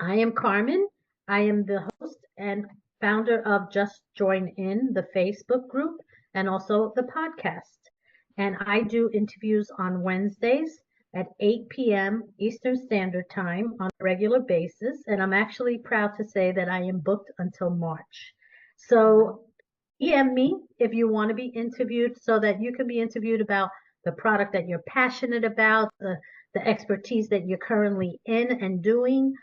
I am Carmen. I am the host and founder of Just Join In, the Facebook group, and also the podcast. And I do interviews on Wednesdays at 8 p.m. Eastern Standard Time on a regular basis. And I'm actually proud to say that I am booked until March. So DM me if you want to be interviewed so that you can be interviewed about the product that you're passionate about, the expertise that you're currently in and doing.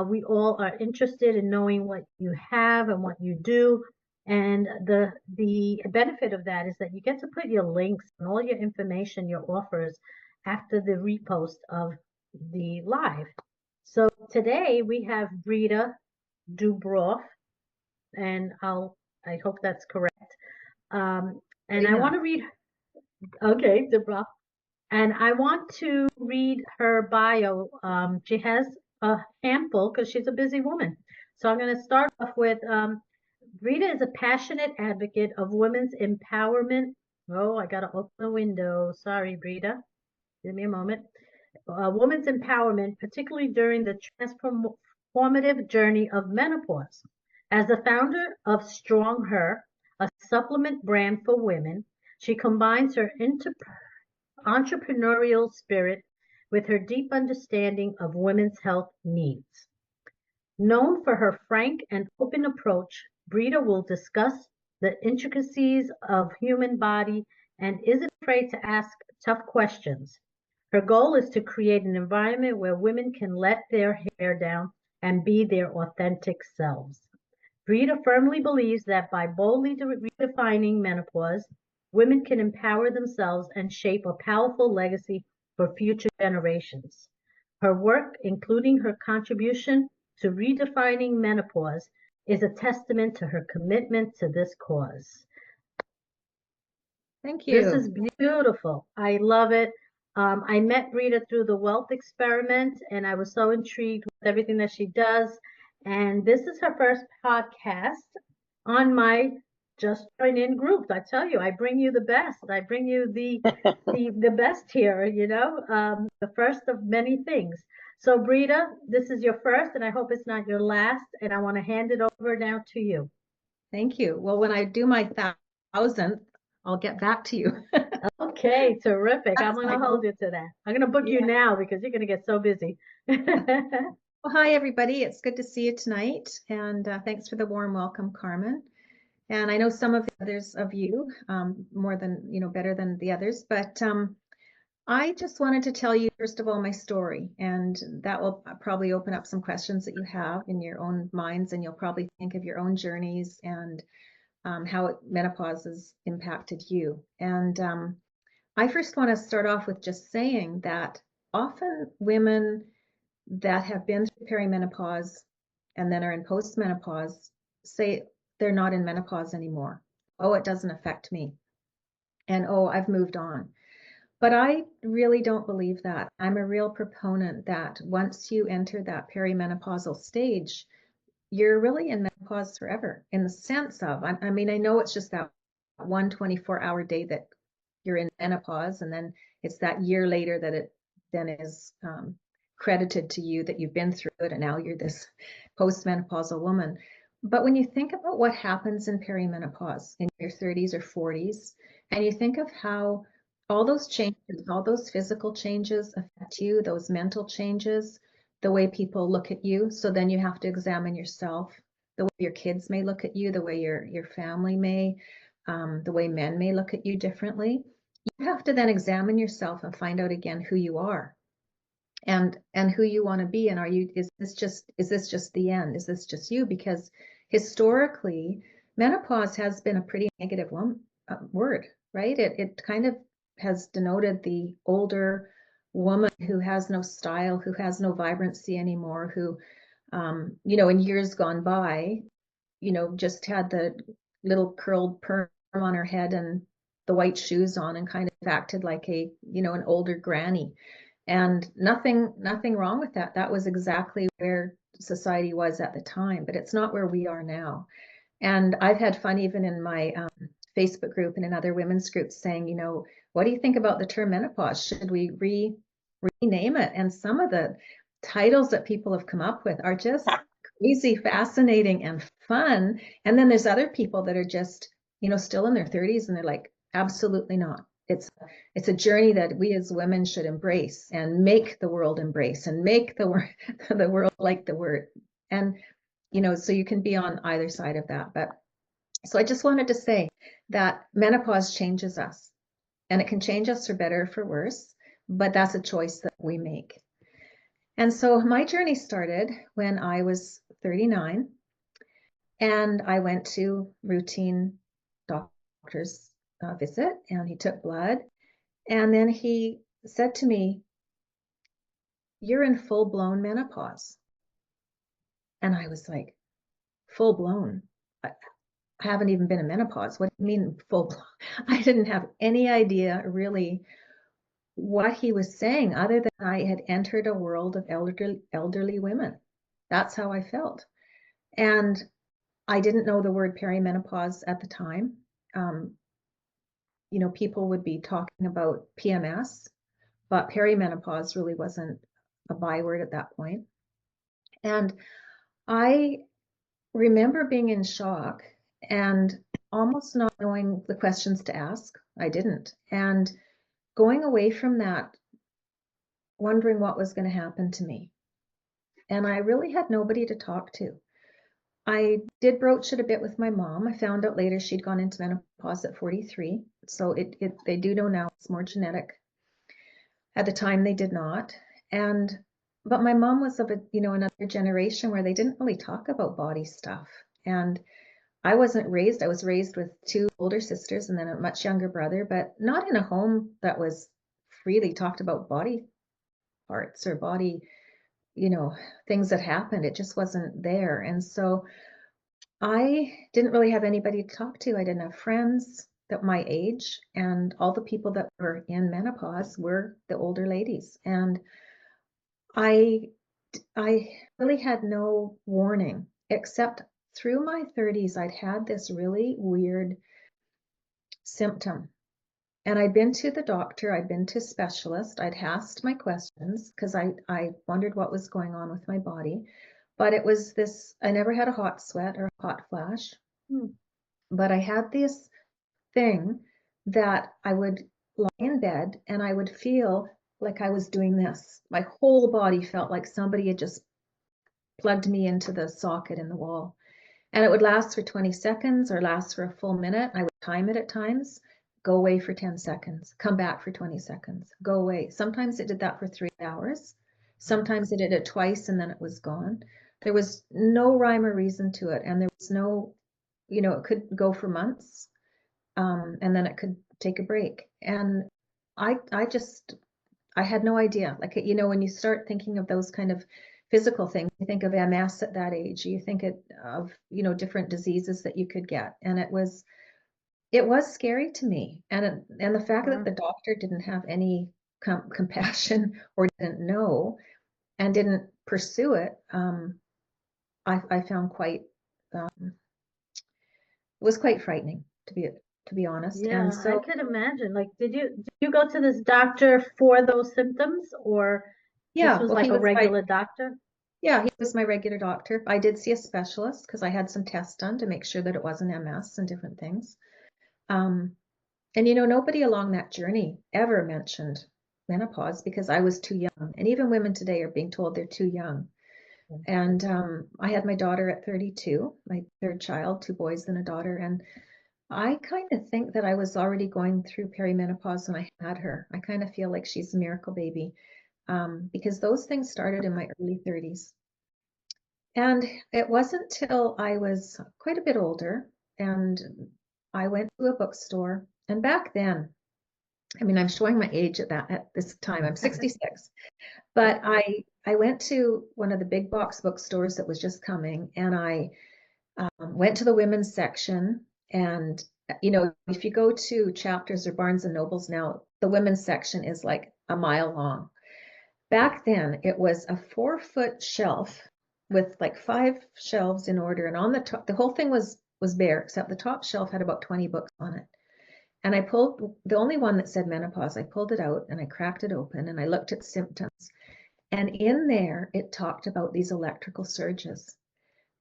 We all are interested in knowing what you have and what you do. And the benefit of that is that you get to put your links and all your information, your offers after the repost of the live. So today we have Brita Dubroff, and I hope that's correct. And I want to read, okay, Dubroff. And I want to read her bio. She has a handful because she's a busy woman. So I'm going to start off with Brita is a passionate advocate of women's empowerment. Oh, I got to open the window. Sorry, Brita. Give me a moment. Women's empowerment, particularly during the transformative journey of menopause. As the founder of Strong Her, a supplement brand for women, she combines her entrepreneurial spirit with her deep understanding of women's health needs. Known for her frank and open approach, Brita will discuss the intricacies of human body and isn't afraid to ask tough questions. Her goal is to create an environment where women can let their hair down and be their authentic selves. Brita firmly believes that by boldly redefining menopause, women can empower themselves and shape a powerful legacy for future generations. Her work, including her contribution to redefining menopause, is a testament to her commitment to this cause. Thank you. This is beautiful. I love it. I met Brita through the Wealth Experiment, and I was so intrigued with everything that she does. And this is her first podcast on my Just Join In group. I tell you, I bring you the best. I bring you the best here, the first of many things. So Brita, this is your first, and I hope it's not your last. And I want to hand it over now to you. Thank you. Well, when I do my 1,000th, I'll get back to you. Okay, terrific. I'm going to hold you to that. I'm going to book you now because you're going to get so busy. Well, hi, everybody. It's good to see you tonight. And thanks for the warm welcome, Carmen. And I know some of the others of you more than, better than the others. But I just wanted to tell you, first of all, my story. And that will probably open up some questions that you have in your own minds. And you'll probably think of your own journeys and how menopause has impacted you. And I first want to start off with just saying that often women that have been through perimenopause and then are in postmenopause say they're not in menopause anymore. Oh, it doesn't affect me. And oh, I've moved on. But I really don't believe that. I'm a real proponent that once you enter that perimenopausal stage, you're really in menopause forever in the sense of, I know it's just that one 24-hour day that you're in menopause, and then it's that year later that it then is credited to you that you've been through it and now you're this postmenopausal woman. But when you think about what happens in perimenopause in your 30s or 40s, and you think of how all those changes, all those physical changes affect you, those mental changes, the way people look at you. So then you have to examine yourself, the way your kids may look at you, the way your family may, the way men may look at you differently. You have to then examine yourself and find out again who you are and who you want to be. And is this just the end? Is this just you? Because historically, menopause has been a pretty negative word, right? It kind of has denoted the older woman who has no style, who has no vibrancy anymore, who, in years gone by, just had the little curled perm on her head and the white shoes on and kind of acted like an older granny. And nothing wrong with that. That was exactly where society was at the time, but it's not where we are now. And I've had fun even in my Facebook group and in other women's groups saying, what do you think about the term menopause? Should we rename it? And some of the titles that people have come up with are just crazy, fascinating, and fun. And then there's other people that are just, still in their 30s and they're like, absolutely not. It's a journey that we as women should embrace and make the world embrace and make the world like the word. And, so you can be on either side of that. But so I just wanted to say that menopause changes us, and it can change us for better or for worse, but that's a choice that we make. And so my journey started when I was 39, and I went to routine doctor's visit, and he took blood, and then he said to me, "You're in full-blown menopause." And I was like, full blown? I haven't even been in menopause. What do you mean full blown? I didn't have any idea really what he was saying, other than I had entered a world of elderly women. That's how I felt. And I didn't know the word perimenopause at the time. Um, people would be talking about PMS, but perimenopause really wasn't a byword at that point. And I remember being in shock and almost not knowing the questions to ask. I didn't. And going away from that, wondering what was going to happen to me. And I really had nobody to talk to. I did broach it a bit with my mom. I found out later she'd gone into menopause at 43. So they do know now it's more genetic. At the time they did not. But my mom was of another generation where they didn't really talk about body stuff. And I was raised with two older sisters and then a much younger brother, but not in a home that was freely talked about body parts or body, things that happened. It just wasn't there. And so I didn't really have anybody to talk to. I didn't have friends that my age, and all the people that were in menopause were the older ladies. And I really had no warning, except through my 30s, I'd had this really weird symptom. And I'd been to the doctor, I'd been to a specialist, I'd asked my questions because I wondered what was going on with my body. But it was this, I never had a hot sweat or a hot flash, but I had this thing that I would lie in bed and I would feel like I was doing this. My whole body felt like somebody had just plugged me into the socket in the wall. And it would last for 20 seconds or last for a full minute. I would time it at times, go away for 10 seconds, come back for 20 seconds, go away. Sometimes it did that for 3 hours. Sometimes it did it twice and then it was gone. There was no rhyme or reason to it. And there was no, it could go for months, and then it could take a break. And I had no idea. Like, when you start thinking of those kind of physical things, you think of MS at that age, you think of, different diseases that you could get. And it was scary to me. And the fact that the doctor didn't have any compassion or didn't know and didn't pursue it, I found it was quite frightening to be honest. Yeah, And I so, could imagine. Like, did you go to this doctor for those symptoms, or this yeah, was well, like a regular doctor? he was my regular doctor. I did see a specialist because I had some tests done to make sure that it wasn't MS and different things. Um, and nobody along that journey ever mentioned menopause because I was too young. And even women today are being told they're too young. And I had my daughter at 32, my third child, two boys and a daughter. And I kind of think that I was already going through perimenopause when I had her. I kind of feel like she's a miracle baby, because those things started in my early 30s. And it wasn't till I was quite a bit older and I went to a bookstore. And back then, I mean, I'm showing my age at this time. I'm 66. But I went to one of the big box bookstores that was just coming, and I went to the women's section. And if you go to Chapters or Barnes and Nobles now, the women's section is like a mile long. Back then, it was a 4-foot shelf with like 5 shelves in order, and on the top, the whole thing was bare, except the top shelf had about 20 books on it. And I pulled the only one that said menopause. I pulled it out and I cracked it open and I looked at symptoms. And in there, it talked about these electrical surges.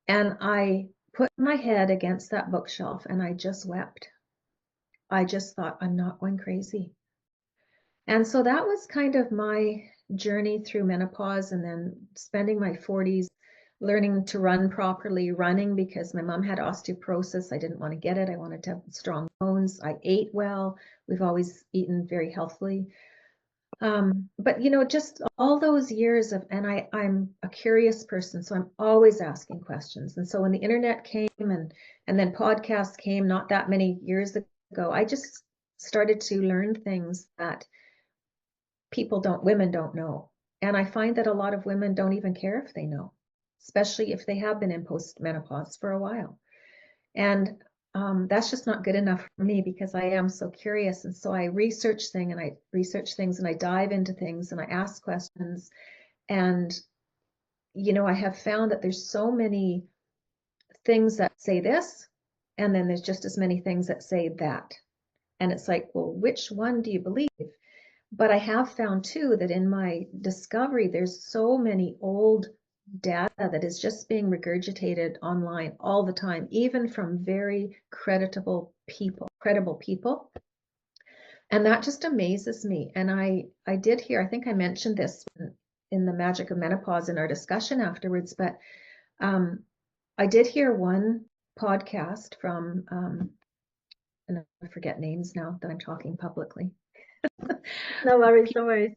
And I put my head against that bookshelf and I just wept. I just thought, I'm not going crazy. And so that was kind of my journey through menopause, and then spending my 40s learning to run properly, running because my mom had osteoporosis. I didn't want to get it. I wanted to have strong bones. I ate well. We've always eaten very healthily. But just all those years of, and I'm a curious person, so I'm always asking questions. And so when the internet came and then podcasts came not that many years ago, I just started to learn things that women don't know. And I find that a lot of women don't even care if they know, especially if they have been in postmenopause for a while. And that's just not good enough for me because I am so curious. And so I research things and I dive into things and I ask questions. And, I have found that there's so many things that say this, and then there's just as many things that say that. And it's like, well, which one do you believe? But I have found too that in my discovery, there's so many old data that is just being regurgitated online all the time, even from very credible people. And that just amazes me. And I did hear, I think I mentioned this in the Magic of Menopause in our discussion afterwards, but I did hear one podcast from, and I forget names now that I'm talking publicly. No worries, no worries.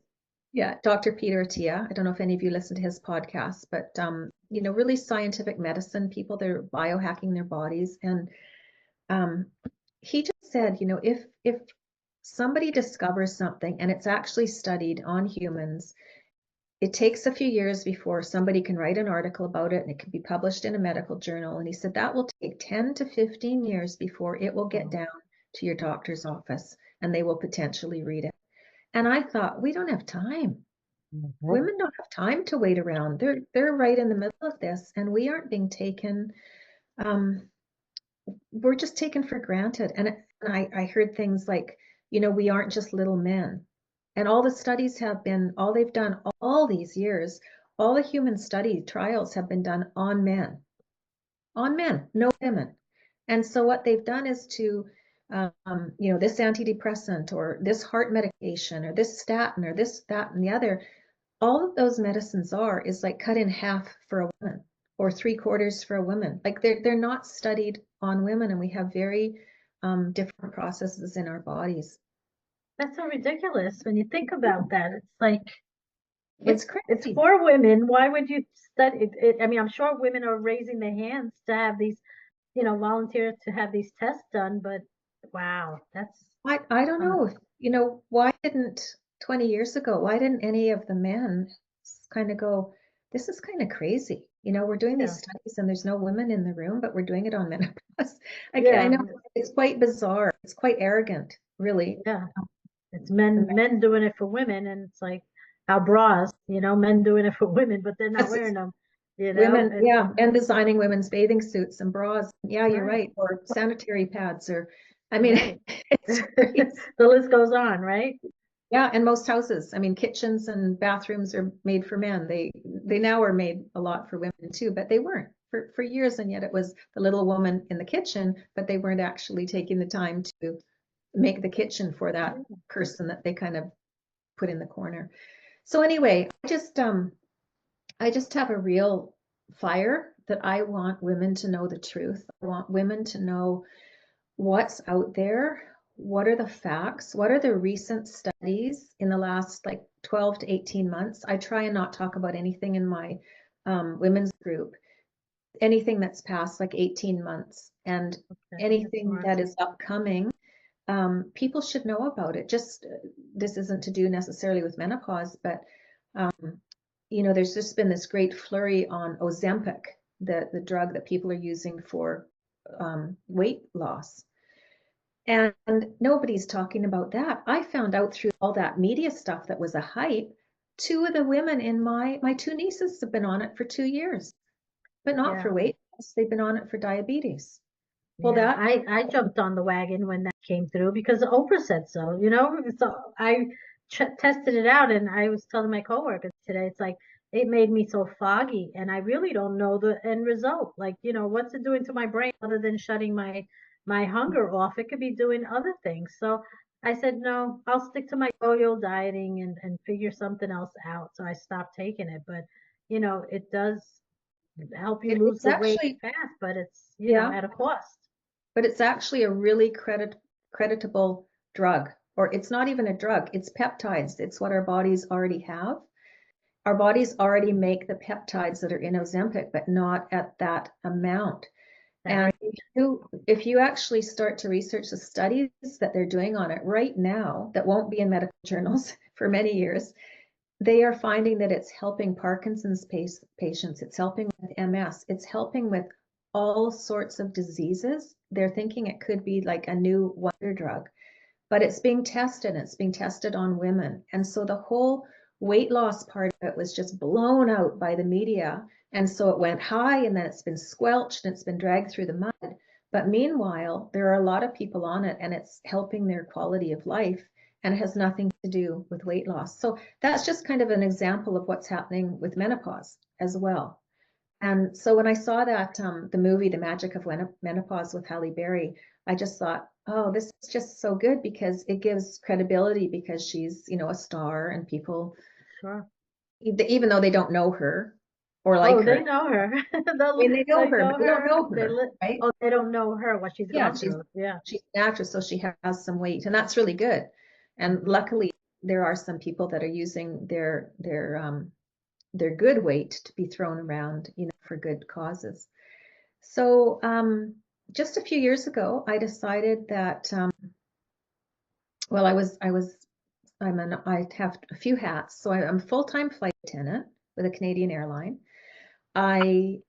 Yeah, Dr. Peter Attia. I don't know if any of you listen to his podcast, but really scientific medicine people, they're biohacking their bodies. And he just said, if somebody discovers something and it's actually studied on humans, it takes a few years before somebody can write an article about it and it can be published in a medical journal. And he said that will take 10 to 15 years before it will get down to your doctor's office and they will potentially read it. And I thought, we don't have time. Women don't have time to wait around. They're right in the middle of this, and we aren't being taken. We're just taken for granted. And I heard things like, we aren't just little men. And all the studies all they've done all these years, all the human study trials have been done on men, no women. And so what they've done is to, this antidepressant or this heart medication or this statin or this, that, and the other, all of those medicines is like cut in half for a woman or 3/4 for a woman. Like they're not studied on women, and we have very different processes in our bodies. That's so ridiculous when you think about that. It's like It's it's crazy. for women. Why would you study it? I mean, I'm sure women are raising their hands to have these, volunteer to have these tests done, but wow, that's I don't know if, why didn't 20 years ago, why didn't any of the men kind of go, this is kind of crazy. We're doing yeah, these studies and there's no women in the room, but we're doing it on menopause. I yeah, know it's quite bizarre. It's quite arrogant, really. yeah. It's men doing it for women, and it's like our bras, men doing it for women, but they're not wearing them. Women, It's yeah, and designing women's bathing suits and bras. Yeah, you're right, right. Or sanitary pads, or I mean, right. it's crazy. The list goes on, right? Yeah, and most houses, I mean, kitchens and bathrooms are made for men. They now are made a lot for women too, but they weren't for years, and yet it was the little woman in the kitchen, but they weren't actually taking the time to make the kitchen for that person that they kind of put in the corner. So anyway, I just have a real fire that I want women to know the truth. I want women to know what's out there. What are the facts? What are the recent studies in the last like 12 to 18 months? I try and not talk about anything in my women's group, anything that's past like 18 months and Okay, that's anything smart. that is upcoming. People should know about it. Just this isn't to do necessarily with menopause, but there's just been this great flurry on Ozempic, the drug that people are using for weight loss. And nobody's talking about that. I found out through all that media stuff that was a hype. Two of the women in my two nieces have been on it for 2 years, but not Yeah, for weight loss. They've been on it for diabetes. Well, yeah. that I jumped on the wagon when that came through because Oprah said so. So I tested it out, and I was telling my coworkers today, it's like it made me so foggy, and I really don't know the end result. Like, what's it doing to my brain other than shutting my hunger off? It could be doing other things. So I said, no, I'll stick to my yo-yo dieting and figure something else out. So I stopped taking it, but it does help you lose It's the weight actually, fast, but it's, yeah, at a cost. but it's actually a really creditable drug, or it's not even a drug, it's peptides. It's what our bodies already have. Our bodies already make the peptides that are in Ozempic, but not at that amount. That And right. if you actually start to research the studies that they're doing on it right now, that won't be in medical journals for many years, they are finding that it's helping Parkinson's patients, it's helping with MS, it's helping with all sorts of diseases. They're thinking it could be like a new wonder drug, but it's being tested. It's being tested on women. And so the whole weight loss part of it was just blown out by the media. And so it went high, and then it's been squelched and it's been dragged through the mud. But meanwhile, there are a lot of people on it, and it's helping their quality of life, and it has nothing to do with weight loss. So that's just kind of an example of what's happening with menopause as well. And so when I saw that the movie The Magic of Menopause with Halle Berry, I just thought, oh, this is just so good because it gives credibility, because she's, a star, and people, Sure. even though they don't know her or like Oh, her, they know her. I mean, they know They her, but know they don't her. know her, right? Oh, they don't know her, what she's Yeah, gone through. Yeah. she's an actress, so she has some weight, and that's really good. And Hmm. luckily, there are some people that are using their good weight to be thrown around, for good causes. So just a few years ago, I decided that, well, I have a few hats. So I'm a full-time flight attendant with a Canadian airline. I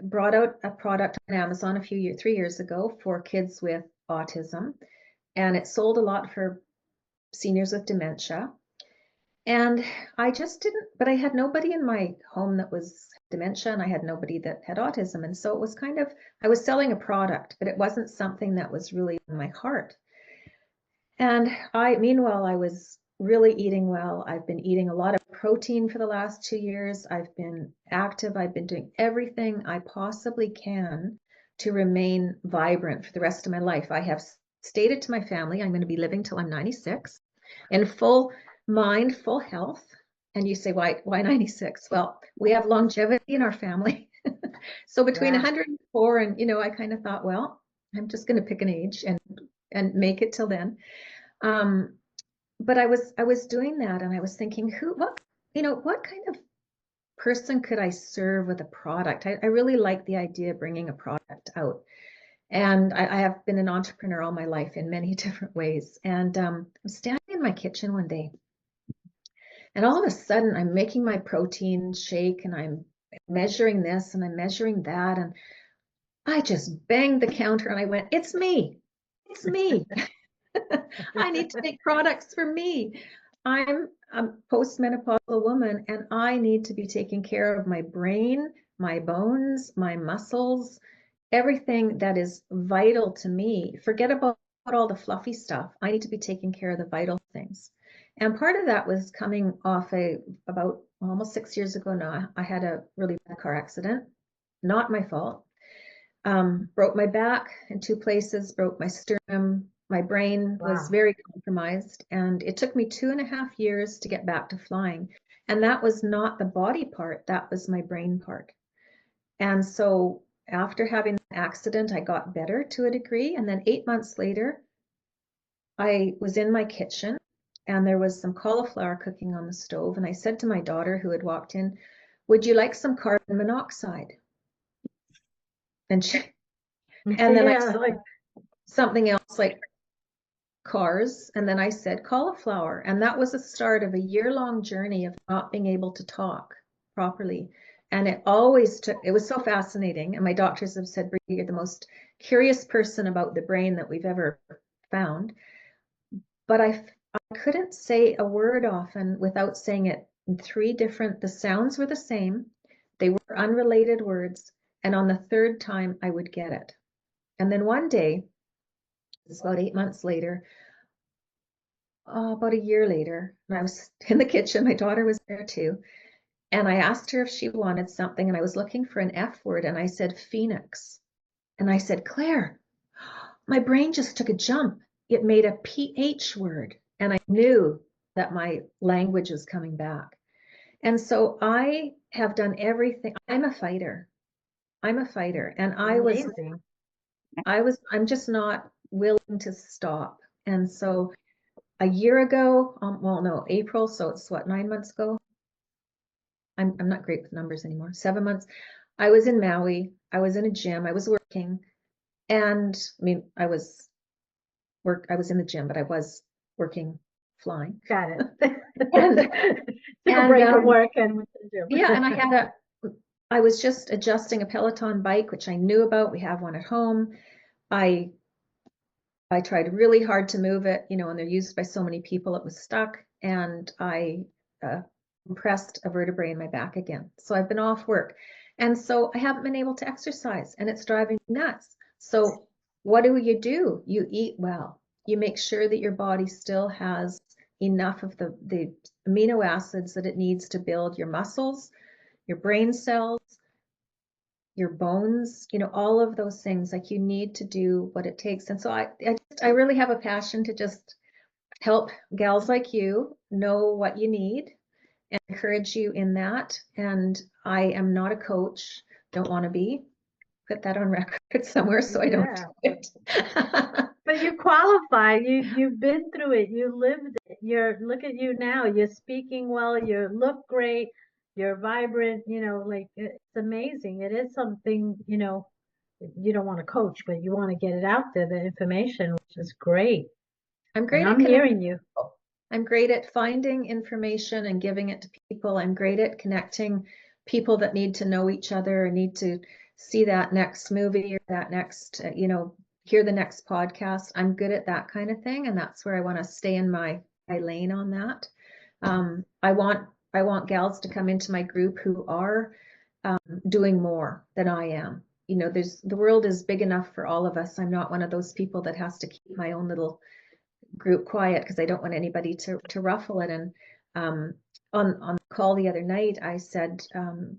brought out a product on Amazon 3 years ago for kids with autism, and it sold a lot for seniors with dementia. And I just didn't, but I had nobody in my home that was dementia, and I had nobody that had autism. And so it was kind of, I was selling a product, but it wasn't something that was really in my heart. And meanwhile, I was really eating well. I've been eating a lot of protein for the last 2 years. I've been active. I've been doing everything I possibly can to remain vibrant for the rest of my life. I have stated to my family I'm going to be living till I'm 96 in full mind, full health. And you say, why 96? Well, we have longevity in our family. So between Yeah. 104 and, I kind of thought, well, I'm just going to pick an age and make it till then. Um, but I was doing that, and I was thinking, what kind of person could I serve with a product? I really like the idea of bringing a product out. And I have been an entrepreneur all my life in many different ways. And I'm standing in my kitchen one day, and all of a sudden I'm making my protein shake, and I'm measuring this and I'm measuring that. And I just banged the counter, and I went, it's me. It's me. I need to make products for me. I'm a postmenopausal woman, and I need to be taking care of my brain, my bones, my muscles, everything that is vital to me. Forget about all the fluffy stuff. I need to be taking care of the vital things. And part of that was coming off about almost 6 years ago now. I had a really bad car accident, not my fault. Broke my back in two places, broke my sternum. My brain was Wow. very compromised, and it took me 2.5 years to get back to flying. And that was not the body part, that was my brain part. And so after having the accident, I got better to a degree. And then 8 months later, I was in my kitchen, and there was some cauliflower cooking on the stove. And I said to my daughter, who had walked in, would you like some carbon monoxide? And and then I Yeah, said like, something else like cars, and then I said cauliflower. And that was the start of a year-long journey of not being able to talk properly. And it was so fascinating. And my doctors have said, Brita, you're the most curious person about the brain that we've ever found. But I couldn't say a word often without saying it in the sounds were the same, they were unrelated words. And on the third time, I would get it. And then one day, it's about 8 months later, about a year later, and I was in the kitchen. My daughter was there too. And I asked her if she wanted something, and I was looking for an F word, and I said Phoenix. And I said, Claire, my brain just took a jump. It made a PH word, and I knew that my language was coming back. And so I have done everything. I'm a fighter. I'm a fighter. And Amazing. I'm just not willing to stop. And so a year ago, well, no, April, so it's what, 9 months ago? I'm not great with numbers anymore. 7 months. I was in Maui. I was in a gym. I was working. And I mean, I was in the gym, but I was working flying. Got it. And Took a break from work and went to the gym. yeah, and I was just adjusting a Peloton bike, which I knew about. We have one at home. I tried really hard to move it, and they're used by so many people, it was stuck, and I compressed a vertebrae in my back again. So I've been off work. And so I haven't been able to exercise, and it's driving me nuts. So what do? You eat well. You make sure that your body still has enough of the amino acids that it needs to build your muscles, your brain cells, your bones, all of those things. Like, you need to do what it takes. And so I really have a passion to just help gals like you know what you need and encourage you in that. And I am not a coach, don't want to be. Put that on record somewhere so I don't Yeah. do it. But you qualify. You've been through it. You lived it. Look at you now. You're speaking well. You look great. You're vibrant. Like, it's amazing. It is something, you don't want to coach, but you want to get it out there, the information, which is great. I'm And great at I'm connecting hearing you. people. I'm great at finding information and giving it to people. I'm great at connecting people that need to know each other or need to see that next movie or that next, hear the next podcast. I'm good at that kind of thing, and that's where I want to stay in my lane on that. I want gals to come into my group who are doing more than I am. The world is big enough for all of us. I'm not one of those people that has to keep my own little group quiet because I don't want anybody to ruffle it. And on the call the other night, I said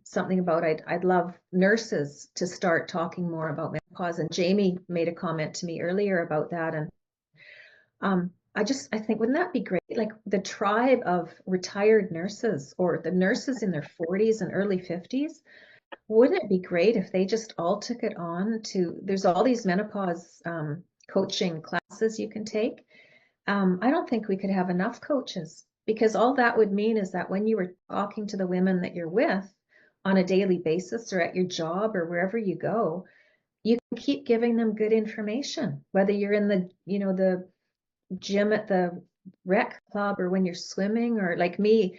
something about I'd love nurses to start talking more about menopause. And Jamie made a comment to me earlier about that. And I think, wouldn't that be great? Like, the tribe of retired nurses or the nurses in their 40s and early 50s. Wouldn't it be great if they just all took it on there's all these menopause coaching classes you can take. I don't think we could have enough coaches, because all that would mean is that when you were talking to the women that you're with on a daily basis or at your job or wherever you go, you can keep giving them good information, whether you're in the gym at the rec club or when you're swimming or like me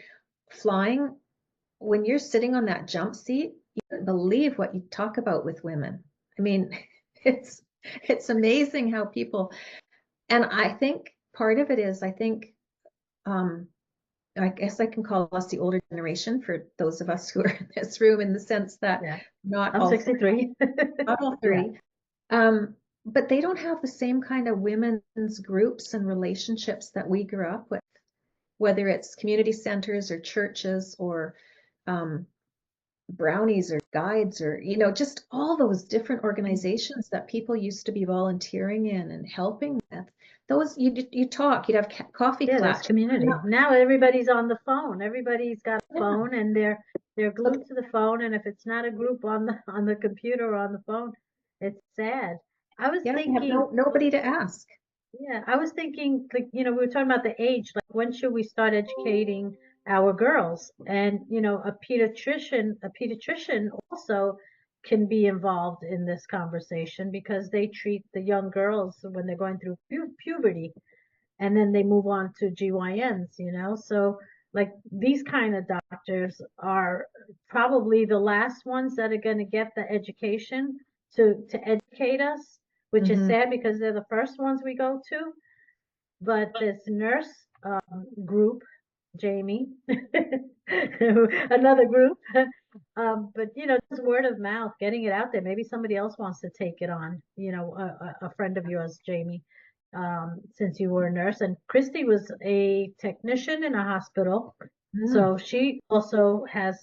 flying. When you're sitting on that jump seat, you don't believe what you talk about with women. I mean, it's amazing how people, and I think part of it is, I guess I can call us the older generation for those of us who are in this room, in the sense that Yeah. not I'm all 63. not all Yeah. 30. But they don't have the same kind of women's groups and relationships that we grew up with, whether it's community centers or churches or brownies or guides or just all those different organizations that people used to be volunteering in and helping with. Those you'd talk, you'd have coffee Yeah, there's clutch. community. Now everybody's on the phone. Everybody's got a Yeah. phone and they're glued to the phone, and if it's not a group on the computer or on the phone, it's sad. I was Yeah, you have thinking, nobody to ask. yeah, I was thinking, like, we were talking about the age, like, when should we start educating our girls? And, a pediatrician also can be involved in this conversation, because they treat the young girls when they're going through puberty, and then they move on to GYNs. So, like, these kind of doctors are probably the last ones that are going to get the education to educate us, which is sad because they're the first ones we go to. But this nurse group, Jamie, another group, but just word of mouth, getting it out there. Maybe somebody else wants to take it on. A friend of yours, Jamie. since you were a nurse. And Christy was a technician in a hospital, Mm. so she also has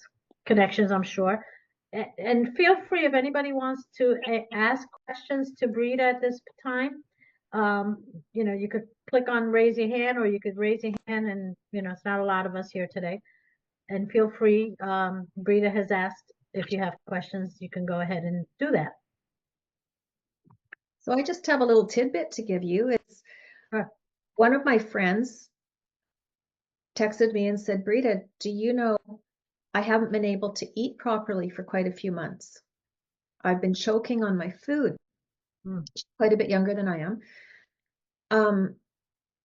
connections, I'm sure. And feel free if anybody wants to ask questions to Brita at this time. You could click on raise your hand, or you could raise your hand, and it's not a lot of us here today. And feel free, Brita has asked if you have questions, you can go ahead and do that. So I just have a little tidbit to give you. It's Sure. one of my friends texted me and said, Brita, do you know I haven't been able to eat properly for quite a few months. I've been choking on my food. She's quite a bit younger than I am.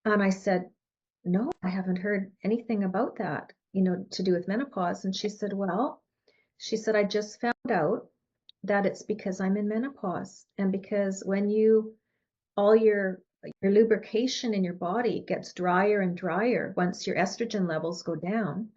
And I said, no, I haven't heard anything about that, to do with menopause. And she said, well, I just found out that it's because I'm in menopause. And because when all your lubrication in your body gets drier and drier once your estrogen levels go down.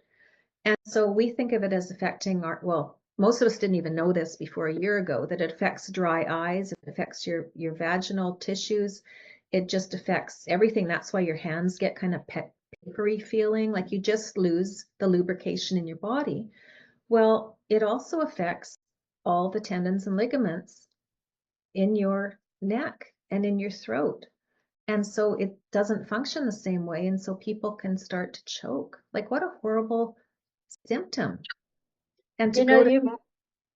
And so we think of it as affecting well, most of us didn't even know this before a year ago, that it affects dry eyes, it affects your vaginal tissues, it just affects everything. That's why your hands get kind of papery feeling, like you just lose the lubrication in your body. Well, it also affects all the tendons and ligaments in your neck and in your throat. And so it doesn't function the same way. And so people can start to choke. Like, what a horrible symptom. And to go to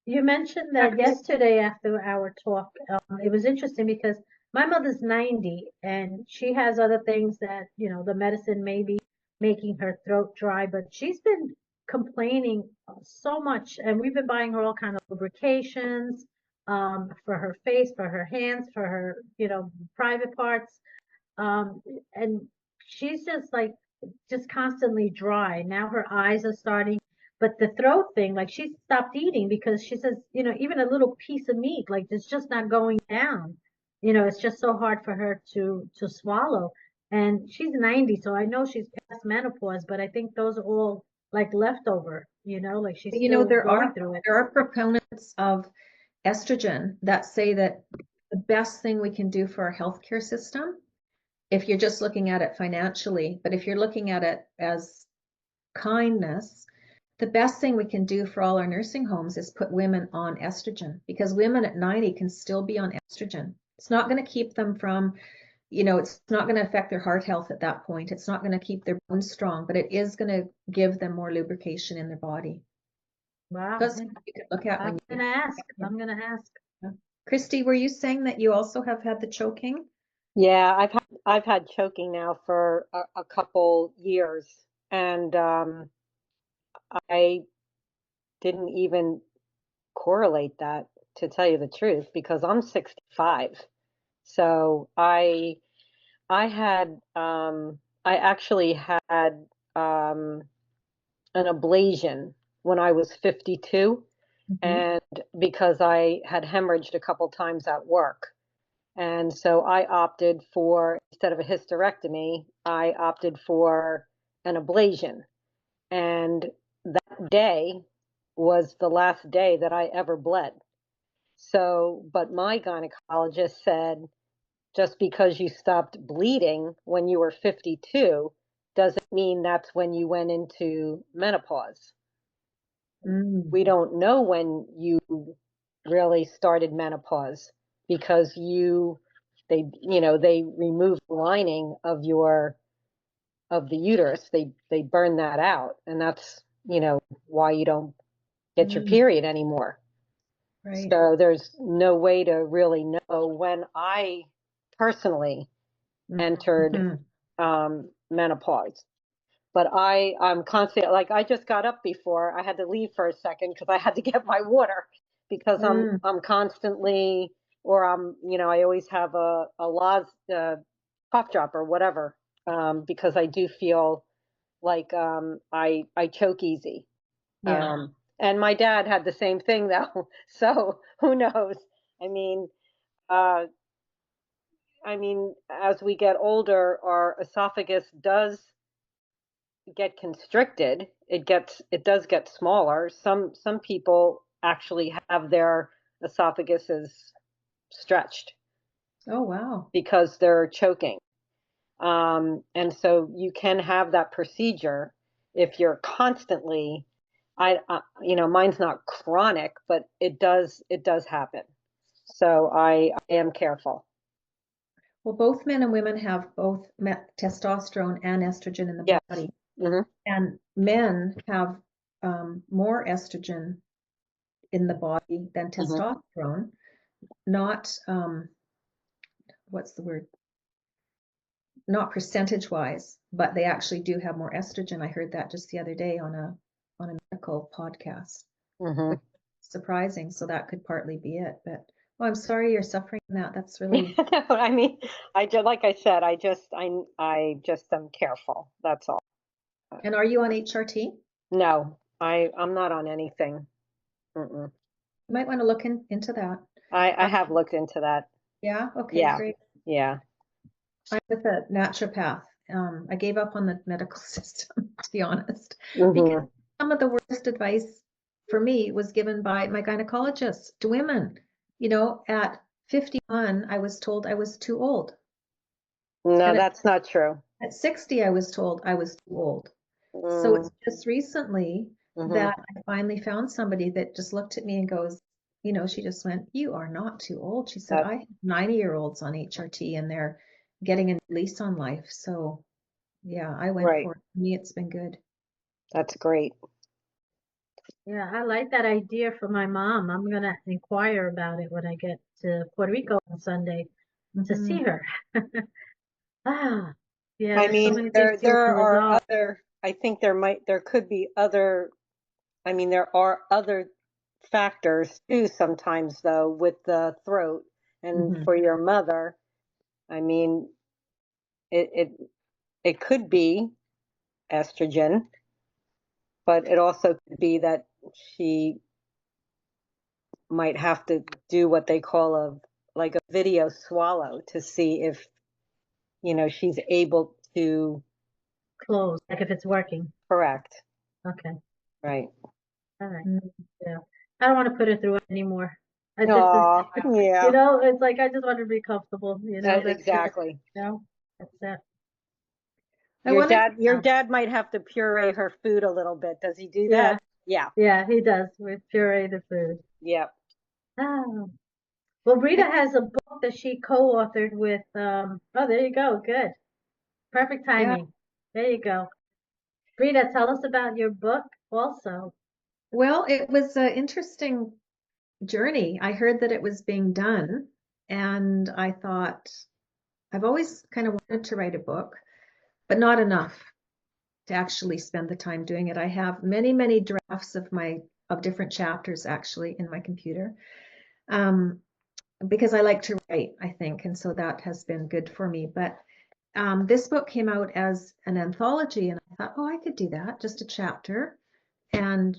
You mentioned that yesterday after our talk. It was interesting because my mother's 90 and she has other things that, the medicine may be making her throat dry, but she's been complaining so much. And we've been buying her all kind of lubrications, for her face, for her hands, for her, private parts. Um, and she's just constantly dry. Now her eyes are starting, but the throat thing, like she stopped eating because she says, even a little piece of meat, like it's just not going down. It's just so hard for her to swallow. And she's 90, so I know she's past menopause, but I think those are all like leftover, like she's still going through it. There are proponents of estrogen that say that the best thing we can do for our healthcare system, if you're just looking at it financially, but if you're looking at it as kindness, the best thing we can do for all our nursing homes is put women on estrogen, because women at 90 can still be on estrogen. It's not going to keep them from, it's not going to affect their heart health at that point. It's not going to keep their bones strong, but it is going to give them more lubrication in their body. Wow. That's something you could look at I'm gonna ask. Christy, were you saying that you also have had the choking? Yeah, I've had choking now for a couple years, and I didn't even correlate that, to tell you the truth, because I'm 65. So I actually had um, an ablation when I was 52, and because I had hemorrhaged a couple times at work. And so I opted for, instead of a hysterectomy, I opted for an ablation. And that day was the last day that I ever bled. So, but my gynecologist said, just because you stopped bleeding when you were 52 doesn't mean that's when you went into menopause. We don't know when you really started menopause, because they remove the lining of the uterus. They burn that out, and that's why you don't get your period anymore. Right. So there's no way to really know when I personally entered menopause. But I'm constantly, like, I just got up before I had to leave for a second because I had to get my water, because I'm constantly, or I always have a cough drop or whatever, because I do feel like I choke easy. Yeah. And my dad had the same thing though, so who knows? I mean, uh, as we get older, our esophagus does get constricted. It does get smaller. Some people actually have their esophaguses stretched. Oh, wow. because they're choking. And so you can have that procedure if you're constantly, mine's not chronic, but it does happen. So I am careful. Well, both men and women have both testosterone and estrogen in the Yes. body. Hmm. And men have more estrogen in the body than Hmm. testosterone. Not, what's the word? Not percentage wise, but they actually do have more estrogen. I heard that just the other day on a medical podcast, Hmm. which is surprising. So that could partly be it. But oh, I'm sorry you're suffering from that. That's really. No, I mean, like I said, I just am careful. That's all. And are you on HRT? No, I'm not on anything. Mm-mm. You might want to look into that. I have looked into that. Yeah. Okay. Yeah. Great. Yeah. I'm with a naturopath. I gave up on the medical system, to be honest, because Hmm. some of the worst advice for me was given by my gynecologist to women. At 51, I was told I was too old. No, And that's not true. at 60, I was told I was too old. So Mm-hmm. it's just recently that I finally found somebody that just looked at me and goes, she just went, "You are not too old." She said, That "I have 90-year-olds on HRT and they're getting a lease on life." So yeah, I went right. for it. For me, it's been good. That's great. Yeah, I like that idea for my mom. I'm gonna inquire about it when I get to Puerto Rico on Sunday and to Mm, see her. Ah, yeah, I there's so mean, many things still there to are resolve. I think there could be other, I mean, there are other factors too sometimes though with the throat and mhm. for your mother. I mean, it it it could be estrogen, but it also could be that she might have to do what they call like a video swallow to see if, she's able to Close, like if it's working. correct. Okay, Right. all right. Mm, Yeah, I don't want to put her through it anymore. This is, Oh, yeah, it's like I just want her to be comfortable. That's it. exactly. That's it. I Your wanted, dad, your dad might have to puree her food a little bit. Does he do that? Yeah, Yeah. yeah, he does. We puree the food. Yeah. Oh. Well, Brita has a book that she co-authored with, oh, there you go. Good. Perfect yeah. timing. There you go. Brita, tell us about your book also. Well, it was an interesting journey. I heard that it was being done, and I thought, I've always kind of wanted to write a book, but not enough to actually spend the time doing it. I have many, many drafts of different chapters actually in my computer. Um, because I like to write, I think, and so that has been good for me. But this book came out as an anthology, and I thought, oh, I could do that, just a chapter, and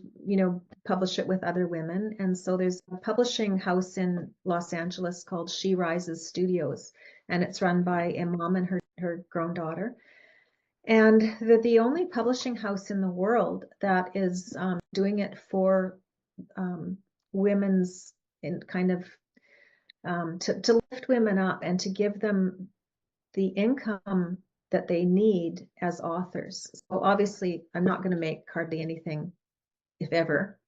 publish it with other women. And so there's a publishing house in Los Angeles called She Rises Studios, and it's run by a mom and her grown daughter. And they're the only publishing house in the world that is doing it for women's in kind of to lift women up and to give them the income that they need as authors. So obviously, I'm not going to make hardly anything, if ever,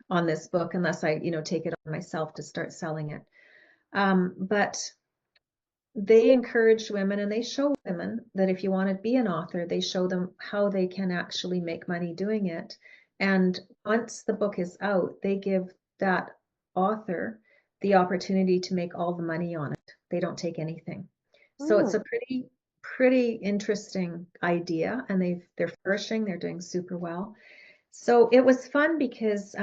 on this book unless I, take it on myself to start selling it. But they encourage women and they show women that if you want to be an author, they show them how they can actually make money doing it. And once the book is out, they give that author the opportunity to make all the money on it. They don't take anything. So it's Hmm. a pretty interesting idea, and they're flourishing, they're doing super well. So it was fun because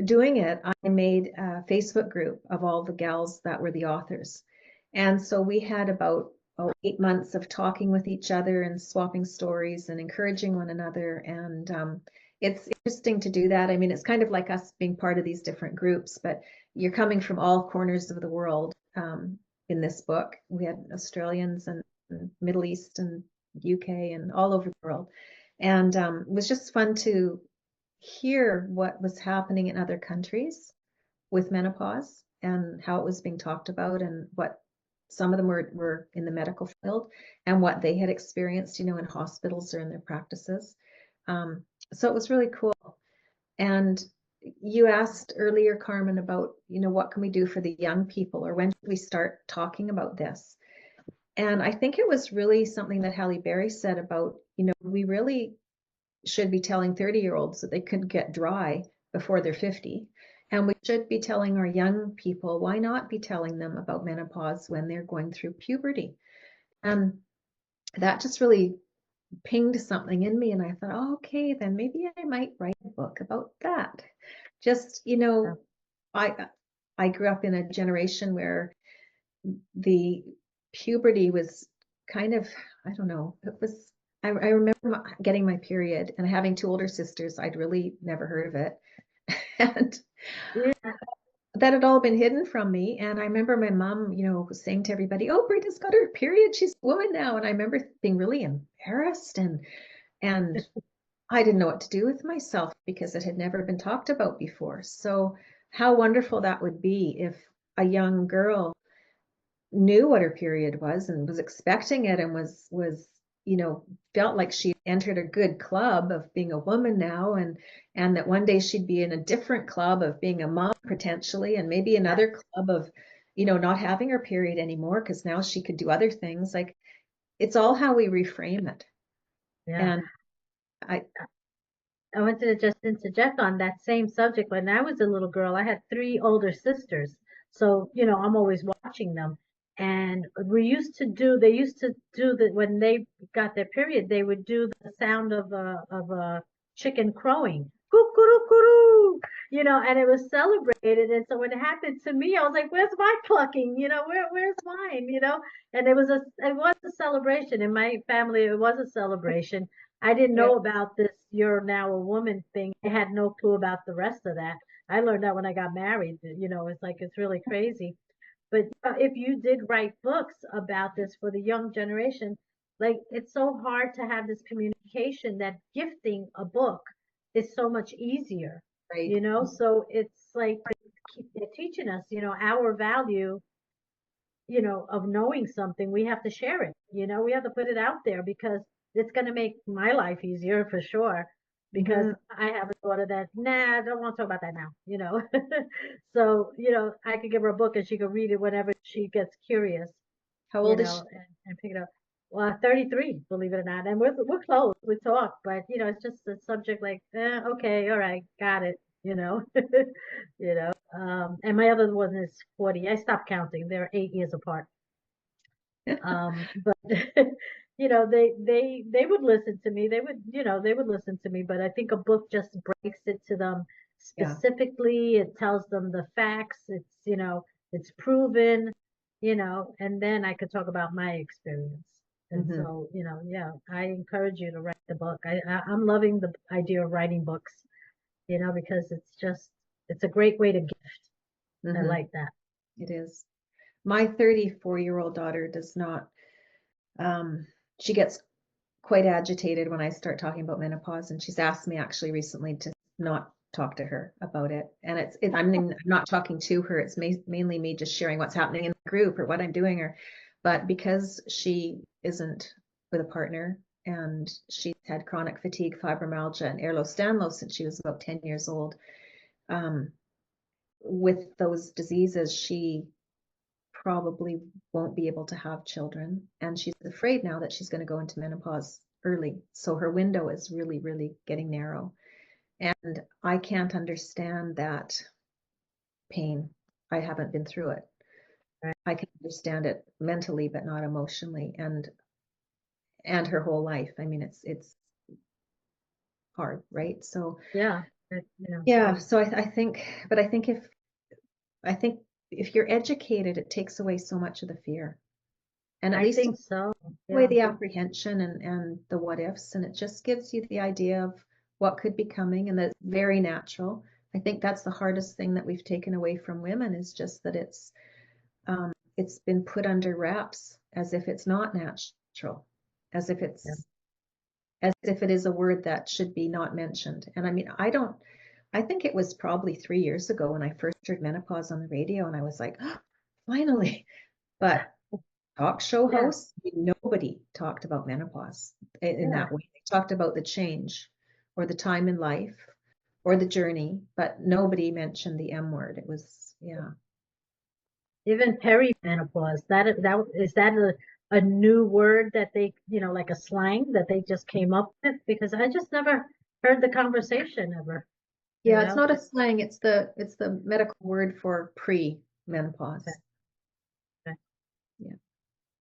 doing it, I made a Facebook group of all the gals that were the authors. And so we had about 8 months of talking with each other and swapping stories and encouraging one another. And it's interesting to do that. I mean, it's kind of like us being part of these different groups, but you're coming from all corners of the world in this book. We had Australians and Middle East and UK and all over the world. And it was just fun to hear what was happening in other countries with menopause and how it was being talked about and what some of them were in the medical field and what they had experienced, in hospitals or in their practices. So it was really cool. And you asked earlier, Carmen, about, what can we do for the young people, or when should we start talking about this? And I think it was really something that Halle Berry said about, we really should be telling 30-year-olds that they could get dry before they're 50. And we should be telling our young people, why not be telling them about menopause when they're going through puberty? And that just really pinged something in me. And I thought, oh, okay, then maybe I might write a book about that. Just, I grew up in a generation where the puberty was kind of, I don't know, it was, I remember getting my period and having two older sisters. I'd really never heard of it. And Yeah. that had all been hidden from me. And I remember my mom, was saying to everybody, oh, Brita's got her period. She's a woman now. And I remember being really embarrassed and I didn't know what to do with myself because it had never been talked about before. So how wonderful that would be if a young girl knew what her period was and was expecting it and was felt like she entered a good club of being a woman now, and that one day she'd be in a different club of being a mom potentially, and maybe another club of not having her period anymore because now she could do other things. Like, it's all how we reframe it. Yeah. And I wanted to just interject on that same subject. When I was a little girl, I had three older sisters. So, I'm always watching them. And they used to do that when they got their period, they would do the sound of a chicken crowing. Cuckoo, and it was celebrated. And so when it happened to me, I was like, where's my clucking? Where's mine? And it was a celebration. In my family, it was a celebration. I didn't know about this "you're now a woman" thing. I had no clue about the rest of that. I learned that when I got married. It's like it's really crazy. But if you did write books about this for the young generation, like it's so hard to have this communication that gifting a book is so much easier. right. So it's like they're teaching us, our value, of knowing something. We have to share it. We have to put it out there because it's going to make my life easier for sure. Because I have a daughter that, nah, I don't want to talk about that now. So, I could give her a book and she could read it whenever she gets curious, How old is she? and pick it up. Well, 33, believe it or not. And we're close, we talk, but it's just a subject like, okay, all right, got it, and my other one is 40. I stopped counting. They're 8 years apart. But they would listen to me. They would listen to me, but I think a book just breaks it to them Yeah. specifically. It tells them the facts. It's proven, and then I could talk about my experience. And so, yeah, I encourage you to write the book. I'm loving the idea of writing books, because it's a great way to gift. I like that. It is. My 34-year-old daughter does not, she gets quite agitated when I start talking about menopause, and she's asked me actually recently to not talk to her about it. And I'm not talking to her. It's mainly me just sharing what's happening in the group or what I'm doing, but because she isn't with a partner and she's had chronic fatigue, fibromyalgia, and Ehlers-Danlos since she was about 10 years old, with those diseases, she probably won't be able to have children. And she's afraid now that she's going to go into menopause early. So her window is really, really getting narrow. And I can't understand that pain. I haven't been through it. Right. I can understand it mentally, but not emotionally. And her whole life. I mean, it's hard, right? So Yeah. yeah. So I think if you're educated, it takes away so much of the fear. And at I least think so. away Yeah. the apprehension and the what ifs, and it just gives you the idea of what could be coming, and that's very natural. I think that's the hardest thing that we've taken away from women, is just that it's been put under wraps as if it's not natural, as if it's as if it is a word that should be not mentioned. And I mean, I think it was probably 3 years ago when I first heard menopause on the radio, and I was like, oh, finally. But talk show Yeah. hosts, nobody talked about menopause in Yeah. that way. They talked about the change or the time in life or the journey, but nobody mentioned the M word. It was, yeah. Even perimenopause, that a new word that they, like a slang that they just came up with? Because I just never heard the conversation ever, you Yeah, it's know? not a slang, it's the medical word for pre-menopause. Okay. Yeah.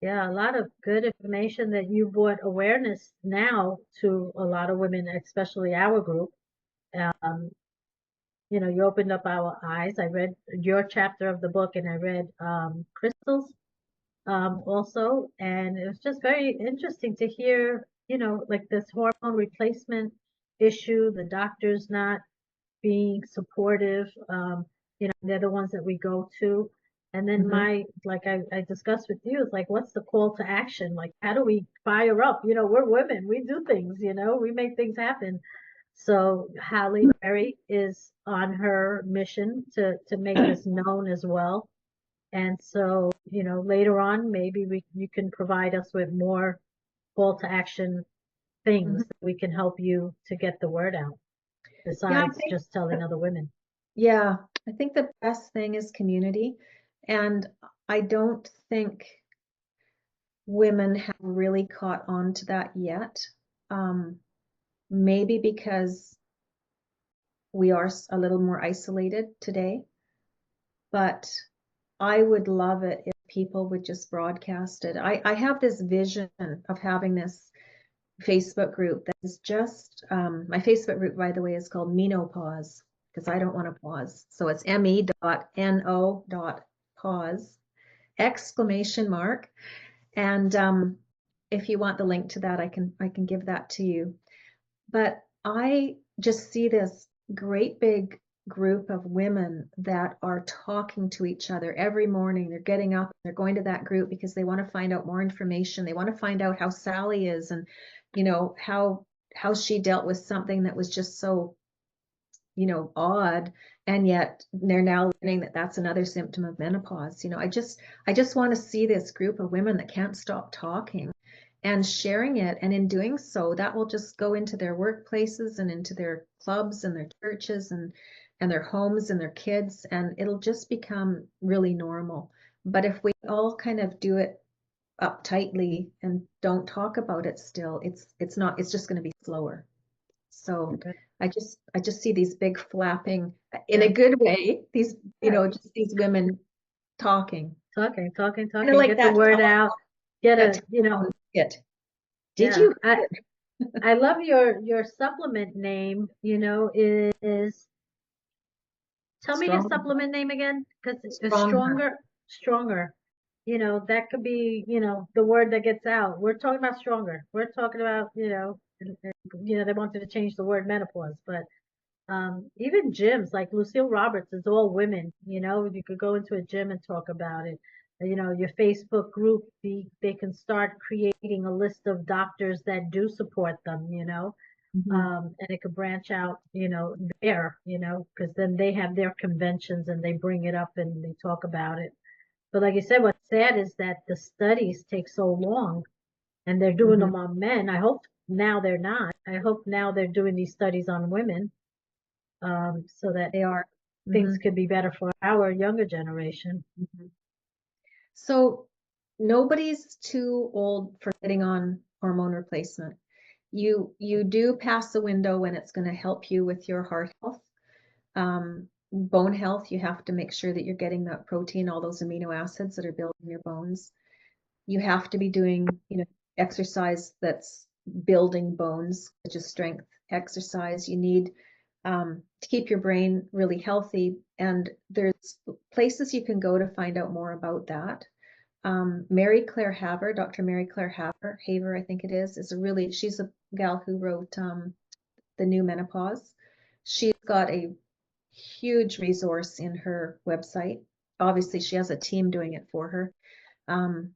Yeah, a lot of good information that you brought awareness now to a lot of women, especially our group. Um, you opened up our eyes. I read your chapter of the book and I read Crystal's also, and it was just very interesting to hear, like this hormone replacement issue, the doctors not being supportive. They're the ones that we go to. And then Mhm. like I discussed with you, is like, what's the call to action? Like, how do we fire up? We're women, we do things, we make things happen. So Halle Berry is on her mission to make this known as well. And so, later on, maybe you can provide us with more call to action Mhm. things that we can help you to get the word out, Yeah, I besides think, just telling other women. yeah, I think the best thing is community. And I don't think women have really caught on to that yet. Um, Maybe because we are a little more isolated today, but I would love it if people would just broadcast it. I have this vision of having this Facebook group that is just, my Facebook group, by the way, is called Menopause because I don't want to pause. So it's me.no.pause, exclamation mark. And if you want the link to that, I can give that to you. But I just see this great big group of women that are talking to each other every morning. They're getting up, they're going to that group because they want to find out more information. They want to find out how Sally is and, how she dealt with something that was just so, odd. And yet they're now learning that that's another symptom of menopause. I just want to see this group of women that can't stop talking and sharing it. And in doing so, that will just go into their workplaces and into their clubs and their churches and their homes and their kids, and it'll just become really normal. But if we all kind of do it uptightly and don't talk about it still, it's just going to be slower. So Okay. I just see these big flapping in Yeah. a good way, these, Yeah. just these women talking. Talking, talking, Kind of talking, like get the that word out, get that a, telephone skit. Did yeah. you hear? I love your supplement name, is tell me your Strong, supplement name again, because it's stronger. stronger. That could be, the word that gets out. We're talking about stronger. We're talking about, they wanted to change the word menopause, but even gyms like Lucille Roberts is all women. You could go into a gym and talk about it. Your Facebook group, they can start creating a list of doctors that do support them. Mhm. And it could branch out, there, because then they have their conventions and they bring it up and they talk about it. But like you said, what's sad is that the studies take so long and they're doing Mhm. them on men. I hope now they're not. I hope now they're doing these studies on women, so that They are. things Mhm. could be better for our younger generation. Mhm. So nobody's too old for getting on hormone replacement. You do pass the window when it's going to help you with your heart health. Bone health, you have to make sure that you're getting that protein, all those amino acids that are building your bones. You have to be doing, exercise that's building bones, which is strength exercise. You need to keep your brain really healthy. And there's places you can go to find out more about that. Mary Claire Haver, Dr. Mary Claire Haver, I think it she's a gal who wrote The New Menopause. She's got a huge resource in her website. Obviously, she has a team doing it for her. Um,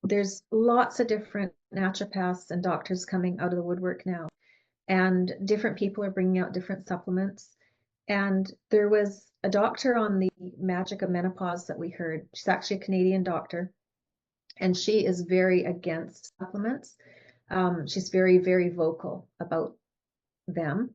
there's lots of different naturopaths and doctors coming out of the woodwork now, and different people are bringing out different supplements. And there was a doctor on the Magic of Menopause that we heard. She's actually a Canadian doctor, and she is very against supplements. She's very, very vocal about them,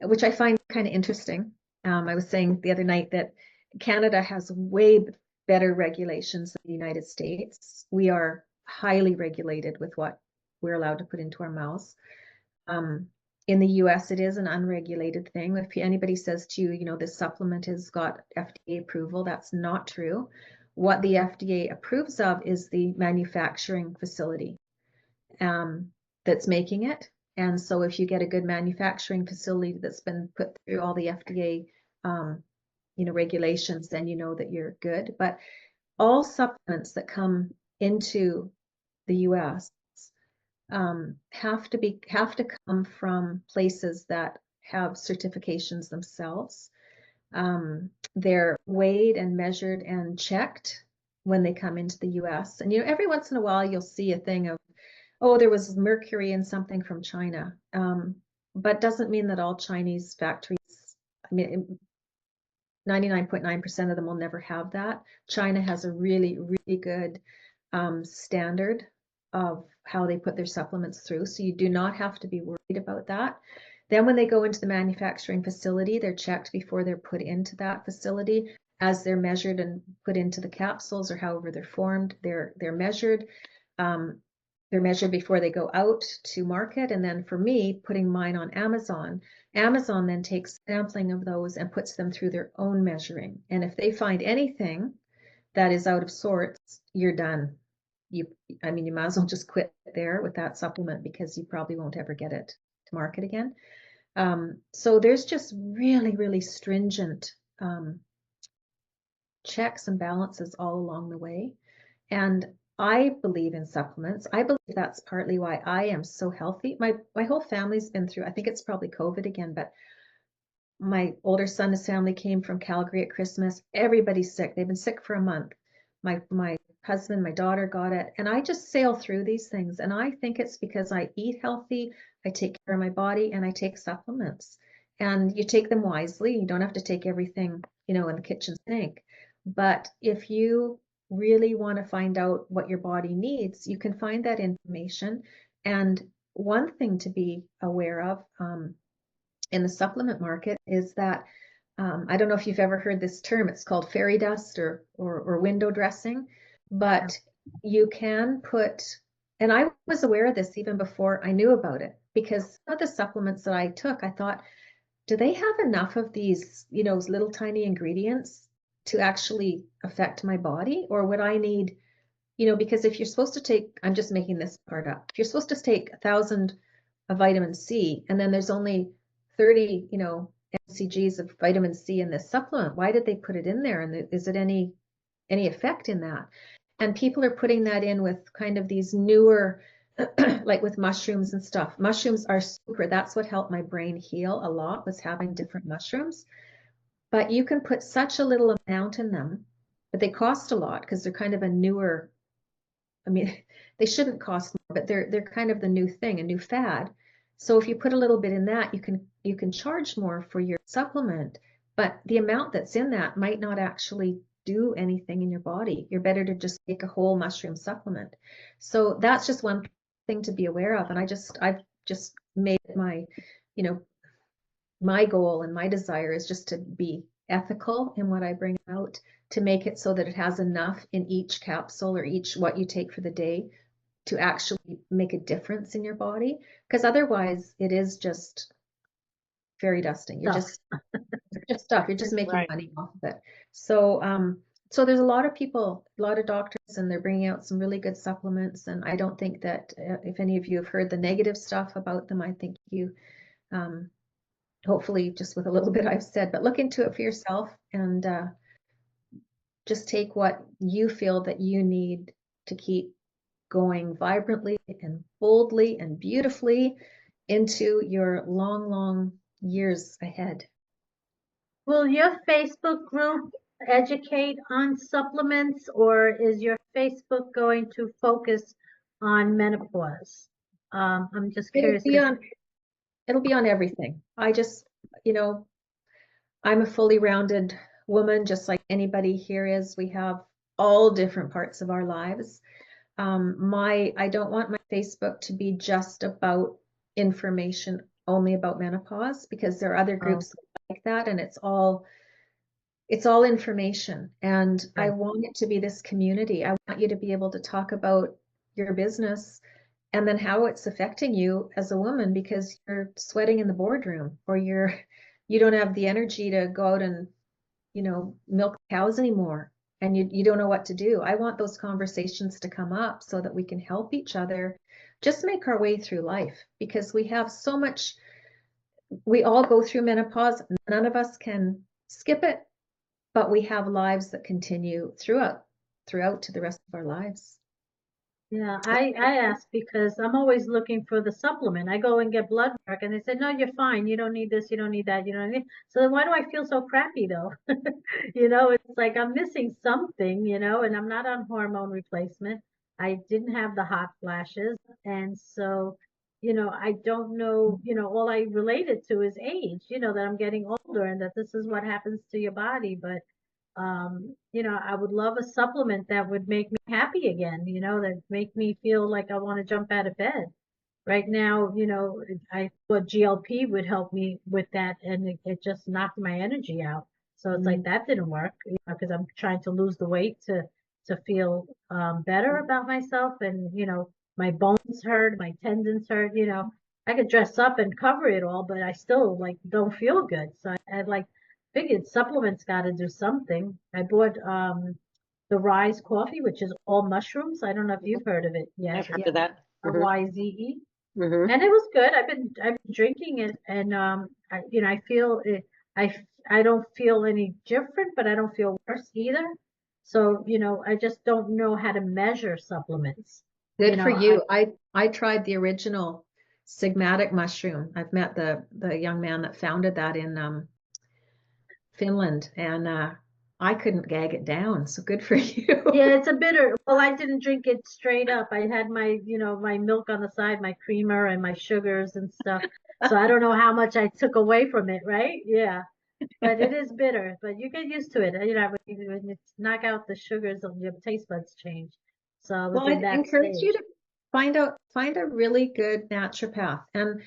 which I find kind of interesting. I was saying the other night that Canada has way better regulations than the United States. We are highly regulated with what we're allowed to put into our mouths. In the US, it is an unregulated thing. If anybody says to you, you know, this supplement has got FDA approval, that's not true. What the FDA approves of is the manufacturing facility that's making it. And so if you get a good manufacturing facility that's been put through all the FDA, you know, regulations, then you know that you're good. But all supplements that come into the US have to come from places that have certifications themselves. They're weighed and measured and checked when they come into the US. And you know, every once in a while you'll see a thing of, oh, there was mercury in something from China. But doesn't mean that all Chinese factories, I mean, 99.9% of them will never have that. China has a really, really good standard of how they put their supplements through. So you do not have to be worried about that. Then when they go into the manufacturing facility, they're checked before they're put into that facility. As they're measured and put into the capsules or however they're formed, they're measured. They're measured before they go out to market. And then for me, putting mine on Amazon, Amazon then takes sampling of those and puts them through their own measuring. And if they find anything that is out of sorts, you're done. I mean, you might as well just quit there with that supplement because you probably won't ever get it to market again. So there's just really, really stringent checks and balances all along the way. And I believe in supplements. I believe that's partly why I am so healthy. My whole family's been through, I think it's probably COVID again, but my older son, his family came from Calgary at Christmas. Everybody's sick. They've been sick for a month. My husband, my daughter got it. And I just sail through these things. And I think it's because I eat healthy, I take care of my body, and I take supplements. And you take them wisely. You don't have to take everything, you know, in the kitchen sink. But if you really want to find out what your body needs, you can find that information. And one thing to be aware of in the supplement market is that I don't know if you've ever heard this term. It's called fairy dust or window dressing, but you can put, and I was aware of this even before I knew about it, because some of the supplements that I took, I thought, do they have enough of these, you know, little tiny ingredients to actually affect my body? Or would I need, you know, because if you're supposed to take, I'm just making this part up, if you're supposed to take 1,000 of vitamin C and then there's only 30, you know, mcgs of vitamin C in this supplement, why did they put it in there? And is it any effect in that? And people are putting that in with kind of these newer, like with mushrooms and stuff. Mushrooms are super. That's what helped my brain heal a lot, was having different mushrooms. But you can put such a little amount in them, but they cost a lot because they're kind of a newer, I mean, they shouldn't cost more, but they're kind of the new thing, a new fad. So if you put a little bit in that, you can charge more for your supplement, but the amount that's in that might not actually do anything in your body. You're better to just take a whole mushroom supplement. So that's just one thing to be aware of. And I've just made it my, you know, my goal and my desire is just to be ethical in what I bring out, to make it so that it has enough in each capsule or each what you take for the day to actually make a difference in your body. Because otherwise it is just fairy dusting. You're just stuff. You're just making money off of it. So so there's a lot of people, a lot of doctors, and they're bringing out some really good supplements. And I don't think that if any of you have heard the negative stuff about them, I think you hopefully just with a little bit I've said, but look into it for yourself and just take what you feel that you need to keep going vibrantly and boldly and beautifully into your long, long years ahead. Will your Facebook group educate on supplements, or is your Facebook going to focus on menopause? I'm just curious. It'll be on everything. I just, you know, I'm a fully rounded woman, just like anybody here is. We have all different parts of our lives. I don't want my Facebook to be just about information only about menopause, because there are other Oh, groups like that, and it's all information. And I right. want it to be this community. I want you to be able to talk about your business and then how it's affecting you as a woman, because you're sweating in the boardroom, or you don't have the energy to go out and, milk cows anymore, and you don't know what to do. I want those conversations to come up so that we can help each other just make our way through life, because we have so much. We all go through menopause. None of us can skip it, but we have lives that continue throughout to the rest of our lives. Yeah, I ask because I'm always looking for the supplement. I go and get blood work and they say, no, you're fine. You don't need this. You don't need that. You don't need. So then why do I feel so crappy though? It's like I'm missing something, and I'm not on hormone replacement. I didn't have the hot flashes. And so, I don't know, all I related to is age, that I'm getting older and that this is what happens to your body. But I would love a supplement that would make me happy again, that make me feel like I want to jump out of bed. Right now, I thought GLP would help me with that, and it just knocked my energy out. So it's like that didn't work, because I'm trying to lose the weight to feel better about myself, and my bones hurt, my tendons hurt. I could dress up and cover it all, but I still like don't feel good. So I like figured supplements got to do something. I bought the Rise coffee, which is all mushrooms. I don't know if you've heard of it yet. I've heard Yeah. of that. RYZE. Hmm. And it was good. I've been drinking it, and I feel it. I don't feel any different, but I don't feel worse either. So I just don't know how to measure supplements. Good for I you. I tried the original Sigmatic mushroom. I've met the young man that founded that in Finland, and I couldn't gag it down. So good for you. Yeah, it's a bitter. Well, I didn't drink it straight up. I had my milk on the side, my creamer and my sugars and stuff. So I don't know how much I took away from it, right? Yeah. But it is bitter, but you get used to it. When you knock out the sugars, your taste buds change. So I was Well, in I'd that encourage you stage. to find a really good naturopath, and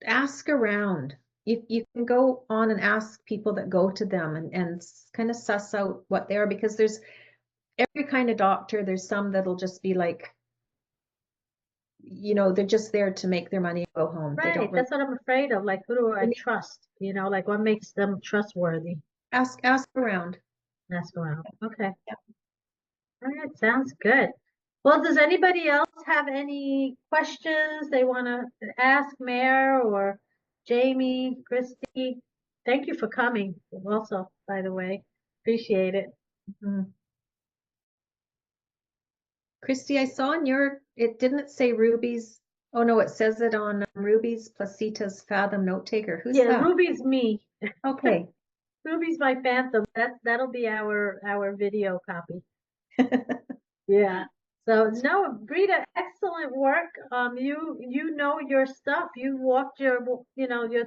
ask around. You can go on and ask people that go to them, and kind of suss out what they are, because there's every kind of doctor. There's some that'll just be like, they're just there to make their money and go home. They Right. don't really That's what I'm afraid of. Like, who do I you need trust? Like what makes them trustworthy? ask around. That's going on. Okay. All right. Sounds good. Well, does anybody else have any questions they want to ask Mare or Jamie, Christy? Thank you for coming also, by the way. Appreciate it. Mhm. Christy, I saw in it didn't say Ruby's. Oh no, it says it on Ruby's Placita's Fathom Note Taker. Who's Yeah, that? Ruby's me. Okay. Ruby's my phantom. That'll be our video copy. Yeah. So no, Brita, excellent work. You know your stuff. You walked your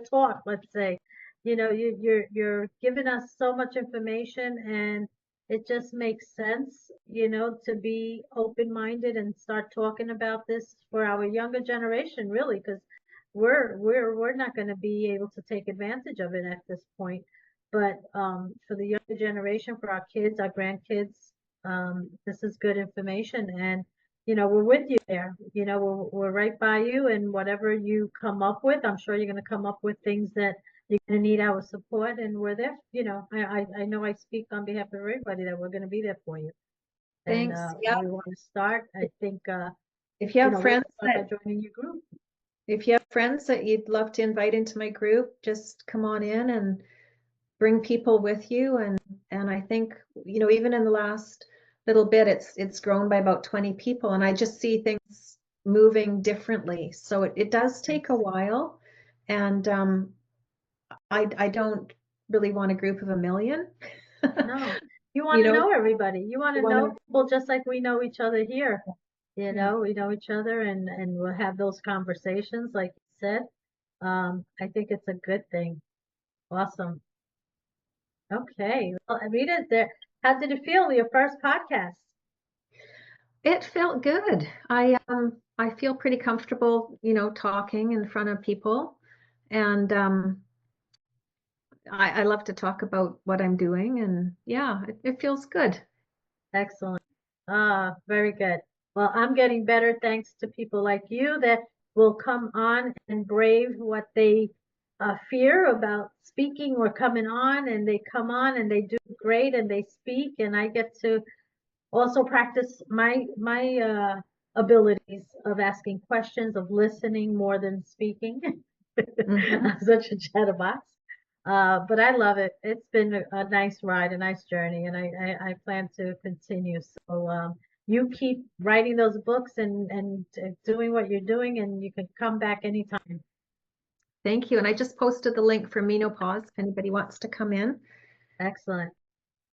talk, let's say. You're giving us so much information, and it just makes sense, to be open-minded and start talking about this for our younger generation, really, because we're not going to be able to take advantage of it at this point. But for the younger generation, for our kids, our grandkids, this is good information, and we're with you there. We're right by you, and whatever you come up with, I'm sure you're going to come up with things that you're going to need our support, and we're there. I know I speak on behalf of everybody that we're going to be there for you, and Thanks. Yeah. we want to start. I think If you have we'll friends start by that joining your group. if you have friends that you'd love to invite into my group, just come on in and bring people with you. And I think, even in the last little bit, it's grown by about 20 people, and I just see things moving differently. So it does take a while, and I don't really want a group of a million. No, you want You to know, know everybody. You want you to want know to, people just like we know each other here. yeah. We know each other, and we'll have those conversations, like you said. I think it's a good thing. Awesome. Okay. Well, Rita, how did it feel, your first podcast? It felt good. I feel pretty comfortable, talking in front of people, and I love to talk about what I'm doing, and yeah, it feels good. Excellent. Ah, very good. Well, I'm getting better thanks to people like you that will come on and brave what they fear about speaking or coming on, and they come on and they do great and they speak, and I get to also practice my abilities of asking questions, of listening more than speaking. Mhm. I'm such a chatterbox. But I love it. It's been a nice ride, a nice journey, and I plan to continue. So you keep writing those books and doing what you're doing, and you can come back anytime. Thank you. And I just posted the link for Menopause if anybody wants to come in. Excellent.